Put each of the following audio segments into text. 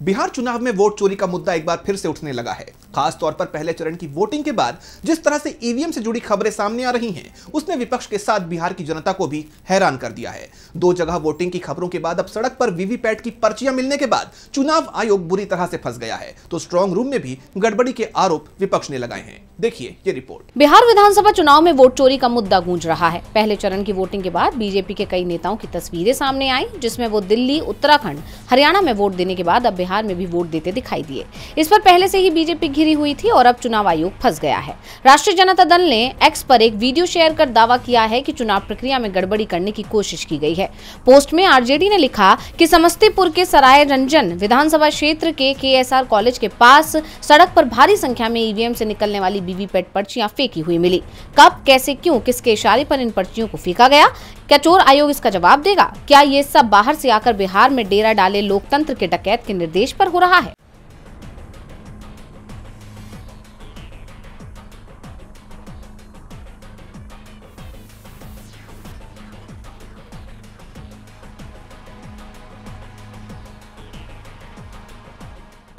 बिहार चुनाव में वोट चोरी का मुद्दा एक बार फिर से उठने लगा है। खास तौर पर पहले चरण की वोटिंग के बाद जिस तरह से ईवीएम से जुड़ी खबरें सामने आ रही हैं, उसने विपक्ष के साथ बिहार की जनता को भी हैरान कर दिया है। 2 जगह वोटिंग की खबरों के बाद अब सड़क पर वीवीपैट की पर्चियां मिलने के बाद चुनाव आयोग बुरी तरह से फंस गया है, तो स्ट्रांग रूम में भी गड़बड़ी के आरोप विपक्ष ने लगाए हैं। देखिए ये रिपोर्ट। बिहार विधानसभा चुनाव में वोट चोरी का मुद्दा गूंज रहा है। पहले चरण की वोटिंग के बाद बीजेपी के कई नेताओं की तस्वीरें सामने आई, जिसमें वो दिल्ली, उत्तराखंड, हरियाणा में वोट देने के बाद अब बिहार में भी वोट देते दिखाई दिए। इस पर पहले से ही बीजेपी घिरी हुई थी और अब चुनाव आयोग फंस गया है। राष्ट्रीय जनता दल ने एक्स पर एक वीडियो शेयर कर दावा किया है कि चुनाव प्रक्रिया में गड़बड़ी करने की कोशिश की गई है। पोस्ट में आरजेडी ने लिखा कि समस्तीपुर के सराय रंजन विधानसभा क्षेत्र के केएसआर कॉलेज के पास सड़क पर भारी संख्या में ईवीएम से निकलने वाली वीवीपैट पर्चियां फेंकी हुई मिली। कब, कैसे, क्यों, किसके इशारे पर इन पर्चियों को फेंका गया? क्या चोर आयोग इसका जवाब देगा? क्या ये सब बाहर से आकर बिहार में डेरा डाले लोकतंत्र के डकैत के निर्देश पर हो रहा है?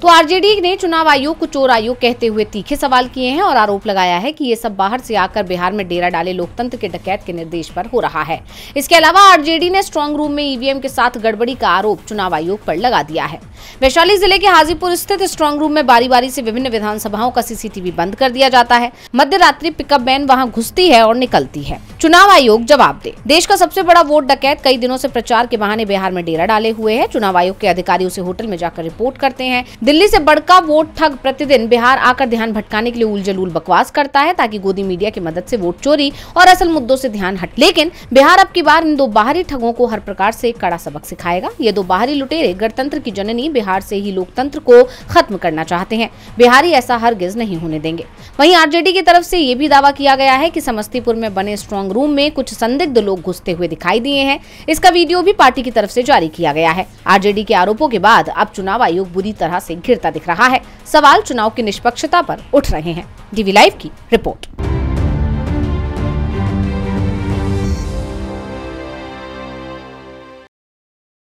तो आरजेडी ने चुनाव आयोग को चोर आयोग कहते हुए तीखे सवाल किए हैं और आरोप लगाया है कि ये सब बाहर से आकर बिहार में डेरा डाले लोकतंत्र के डकैत के निर्देश पर हो रहा है। इसके अलावा आरजेडी ने स्ट्रांग रूम में ईवीएम के साथ गड़बड़ी का आरोप चुनाव आयोग पर लगा दिया है। वैशाली जिले के हाजीपुर स्थित स्ट्रांग रूम में बारी बारी से विभिन्न विधानसभाओं का सीसीटीवी बंद कर दिया जाता है। मध्य रात्रि पिकअप वैन वहां घुसती है और निकलती है। चुनाव आयोग जवाब दे। देश का सबसे बड़ा वोट डकैत कई दिनों से प्रचार के बहाने बिहार में डेरा डाले हुए है। चुनाव आयोग के अधिकारी उसे होटल में जाकर रिपोर्ट करते हैं। दिल्ली से बड़का वोट ठग प्रतिदिन बिहार आकर ध्यान भटकाने के लिए उलझुल बकवास करता है, ताकि गोदी मीडिया की मदद से वोट चोरी और असल मुद्दों से ध्यान हटे। लेकिन बिहार अब की बार इन 2 बाहरी ठगों को हर प्रकार से कड़ा सबक सिखाएगा। ये 2 बाहरी लुटेरे गणतंत्र की जननी बिहार से ही लोकतंत्र को खत्म करना चाहते हैं। बिहारी ऐसा हरगिज नहीं होने देंगे। वहीं आरजेडी की तरफ से ये भी दावा किया गया है कि समस्तीपुर में बने स्ट्रांग रूम में कुछ संदिग्ध लोग घुसते हुए दिखाई दिए हैं। इसका वीडियो भी पार्टी की तरफ से जारी किया गया है। आरजेडी के आरोपों के बाद अब चुनाव आयोग बुरी तरह से घिरता दिख रहा है। सवाल चुनाव की निष्पक्षता पर उठ रहे हैं। डीवी लाइव की रिपोर्ट।